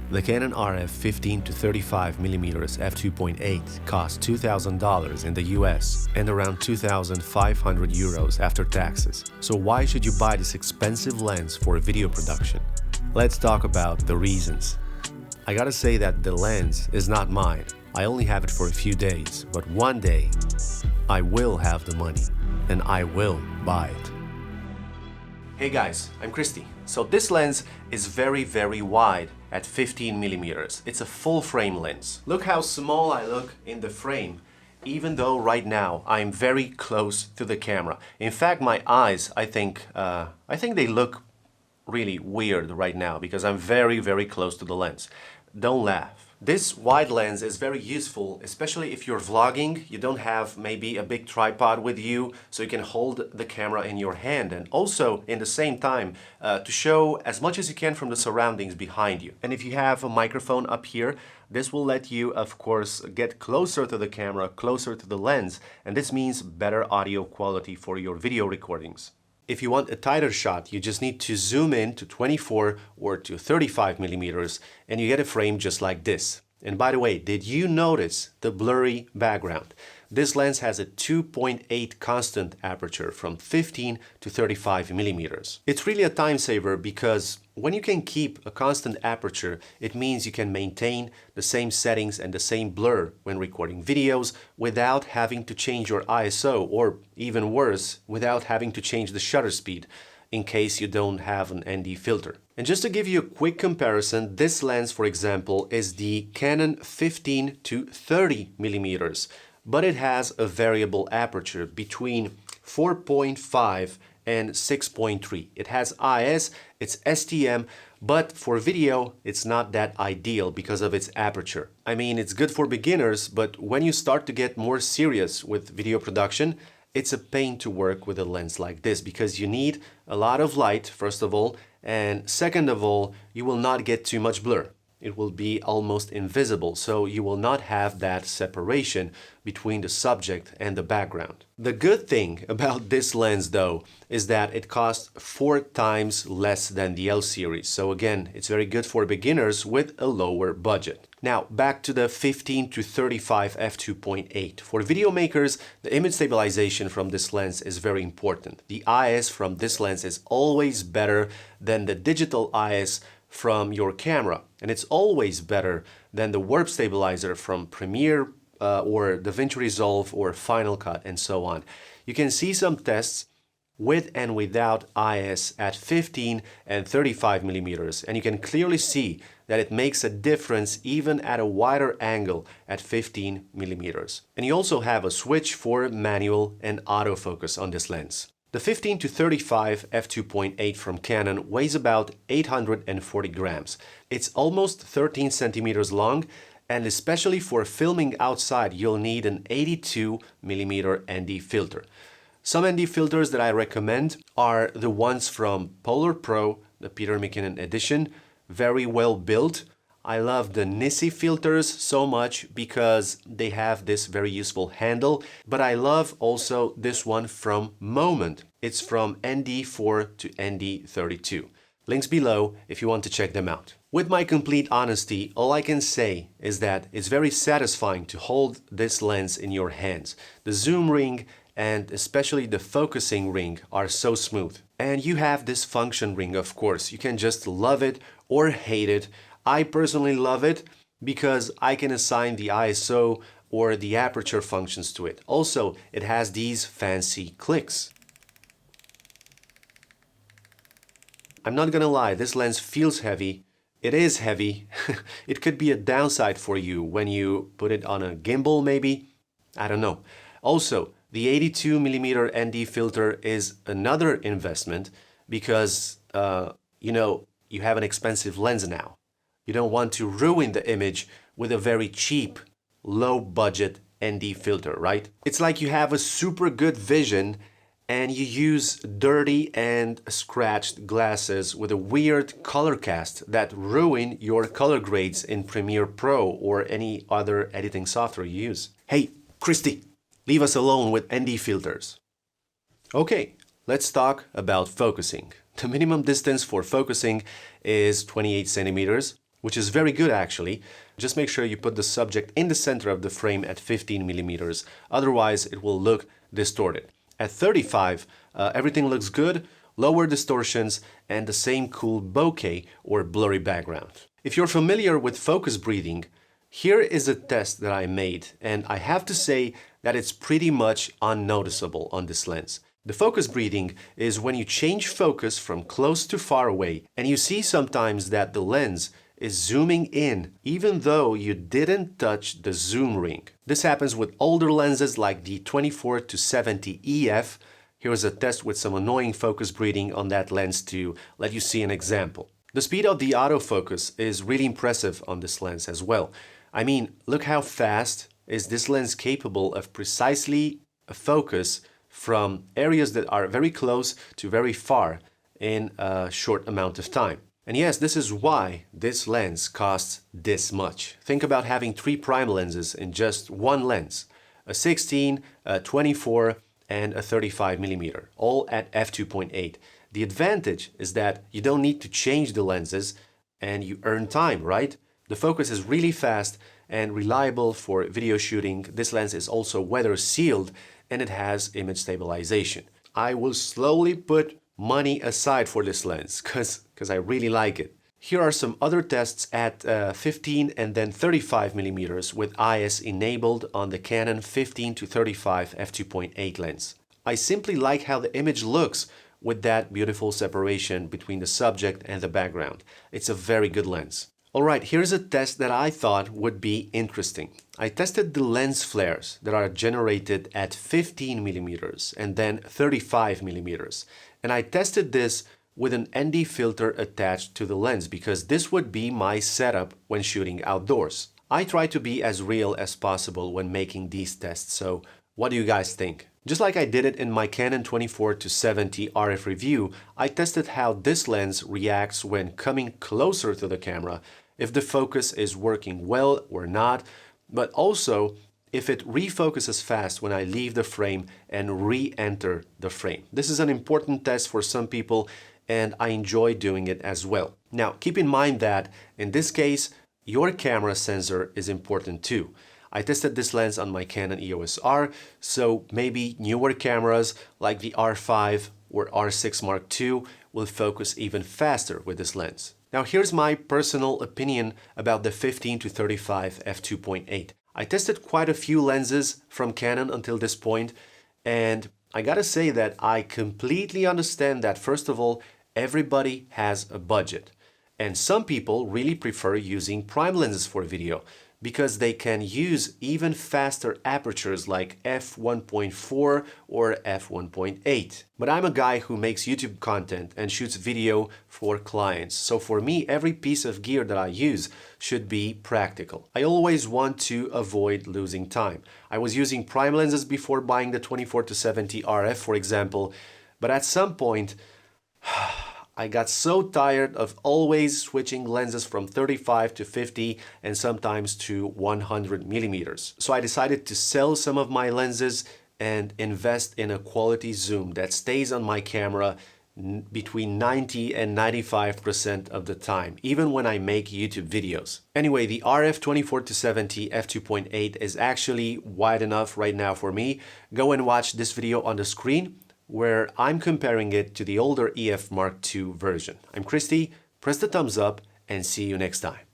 The Canon RF 15 to 35mm f2.8 costs $2,000 in the US and around 2,500 euros after taxes. So why should you buy this expensive lens for video production? Let's talk about the reasons. I gotta say that the lens is not mine. I only have it for a few days, but one day I will have the money and I will buy it. Hey guys, I'm Christy. So this lens is very wide at 15mm. It's a full frame lens. Look how small I look in the frame, even though right now I'm very close to the camera. In fact, my eyes, I think they look really weird right now because I'm very close to the lens. Don't laugh. This wide lens is very useful, especially if you're vlogging. You don't have maybe a big tripod with you, so you can hold the camera in your hand and also in the same time to show as much as you can from the surroundings behind you. And if you have a microphone up here, this will let you, of course, get closer to the camera, closer to the lens, and this means better audio quality for your video recordings. If you want a tighter shot, you just need to zoom in to 24 or to 35mm and you get a frame just like this. And by the way, did you notice the blurry background? This lens has a 2.8 constant aperture from 15 to 35mm. It's really a time saver because when you can keep a constant aperture, it means you can maintain the same settings and the same blur when recording videos without having to change your ISO, or even worse, without having to change the shutter speed in case you don't have an ND filter. And just to give you a quick comparison, this lens, for example, is the Canon 15 to 30mm, but it has a variable aperture between 4.5 and 6.3. It has IS, it's STM, but for video, it's not that ideal because of its aperture. I mean, it's good for beginners, but when you start to get more serious with video production, it's a pain to work with a lens like this because you need a lot of light, first of all, and second of all, you will not get too much blur. It will be almost invisible, so you will not have that separation between the subject and the background. The good thing about this lens, though, is that it costs 4 times less than the L series. So again, it's very good for beginners with a lower budget. Now, back to the 15 to 35 f2.8. For video makers, the image stabilization from this lens is very important. The IS from this lens is always better than the digital IS from your camera, and it's always better than the warp stabilizer from Premiere or DaVinci Resolve or Final Cut and so on. You can see some tests with and without IS at 15 and 35mm, and you can clearly see that it makes a difference even at a wider angle at 15mm. And you also have a switch for manual and autofocus on this lens. The 15 to 35 f2.8 from Canon weighs about 840 grams. It's almost 13 centimeters long, and especially for filming outside, you'll need an 82mm ND filter. Some ND filters that I recommend are the ones from Polar Pro, the Peter McKinnon edition, very well built. I love the Nissi filters so much because they have this very useful handle, but I love also this one from Moment. It's from ND4 to ND32. Links below if you want to check them out. With my complete honesty, all I can say is that it's very satisfying to hold this lens in your hands. The zoom ring and especially the focusing ring are so smooth. And you have this function ring, of course. You can just love it or hate it. I personally love it because I can assign the ISO or the aperture functions to it. Also, it has these fancy clicks. I'm not gonna lie, this lens feels heavy. It is heavy. It could be a downside for you when you put it on a gimbal maybe. I don't know. Also, the 82mm ND filter is another investment because, you have an expensive lens now. You don't want to ruin the image with a very cheap, low-budget ND filter, right? It's like you have a super good vision and you use dirty and scratched glasses with a weird color cast that ruin your color grades in Premiere Pro or any other editing software you use. Hey, Christy, leave us alone with ND filters. Okay, let's talk about focusing. The minimum distance for focusing is 28 centimeters, which is very good actually. Just make sure you put the subject in the center of the frame at 15 millimeters. Otherwise, it will look distorted. At 35, everything looks good, lower distortions, and the same cool bokeh or blurry background. If you're familiar with focus breathing, here is a test that I made, and I have to say that it's pretty much unnoticeable on this lens. The focus breathing is when you change focus from close to far away, and you see sometimes that the lens is zooming in even though you didn't touch the zoom ring. This happens with older lenses like the 24-70 EF. Here's a test with some annoying focus breathing on that lens to let you see an example. The speed of the autofocus is really impressive on this lens as well. I mean, look how fast is this lens capable of precisely focus from areas that are very close to very far in a short amount of time. And yes, this is why this lens costs this much. Think about having 3 prime lenses in just one lens, a 16, a 24, and a 35 millimeter, all at f2.8. The advantage is that you don't need to change the lenses and you earn time, right? The focus is really fast and reliable for video shooting. This lens is also weather sealed and it has image stabilization. I will slowly put money aside for this lens because I really like it. Here are some other tests at 15 and then 35 millimeters with IS enabled on the Canon 15-35 f2.8 lens. I simply like how the image looks with that beautiful separation between the subject and the background. It's a very good lens. Alright, here's a test that I thought would be interesting. I tested the lens flares that are generated at 15 millimeters and then 35 millimeters. And I tested this with an ND filter attached to the lens because this would be my setup when shooting outdoors. I try to be as real as possible when making these tests, so what do you guys think? Just like I did it in my Canon 24-70 RF review, I tested how this lens reacts when coming closer to the camera, if the focus is working well or not, but also if it refocuses fast when I leave the frame and re-enter the frame. This is an important test for some people and I enjoy doing it as well. Now, keep in mind that in this case, your camera sensor is important too. I tested this lens on my Canon EOS R, so maybe newer cameras like the R5 or R6 Mark II will focus even faster with this lens. Now here's my personal opinion about the 15-35 f2.8. I tested quite a few lenses from Canon until this point, and I gotta say that I completely understand that first of all, everybody has a budget. And some people really prefer using prime lenses for video because they can use even faster apertures like f1.4 or f1.8. But I'm a guy who makes YouTube content and shoots video for clients. So for me, every piece of gear that I use should be practical. I always want to avoid losing time. I was using prime lenses before buying the 24-70 RF, for example, but at some point, I got so tired of always switching lenses from 35 to 50 and sometimes to 100 millimeters. So I decided to sell some of my lenses and invest in a quality zoom that stays on my camera between 90 and 95% of the time, even when I make YouTube videos. Anyway, the RF 24-70 f2.8 is actually wide enough right now for me. Go and watch this video on the screen, where I'm comparing it to the older EF Mark II version. I'm Christy, press the thumbs up and see you next time.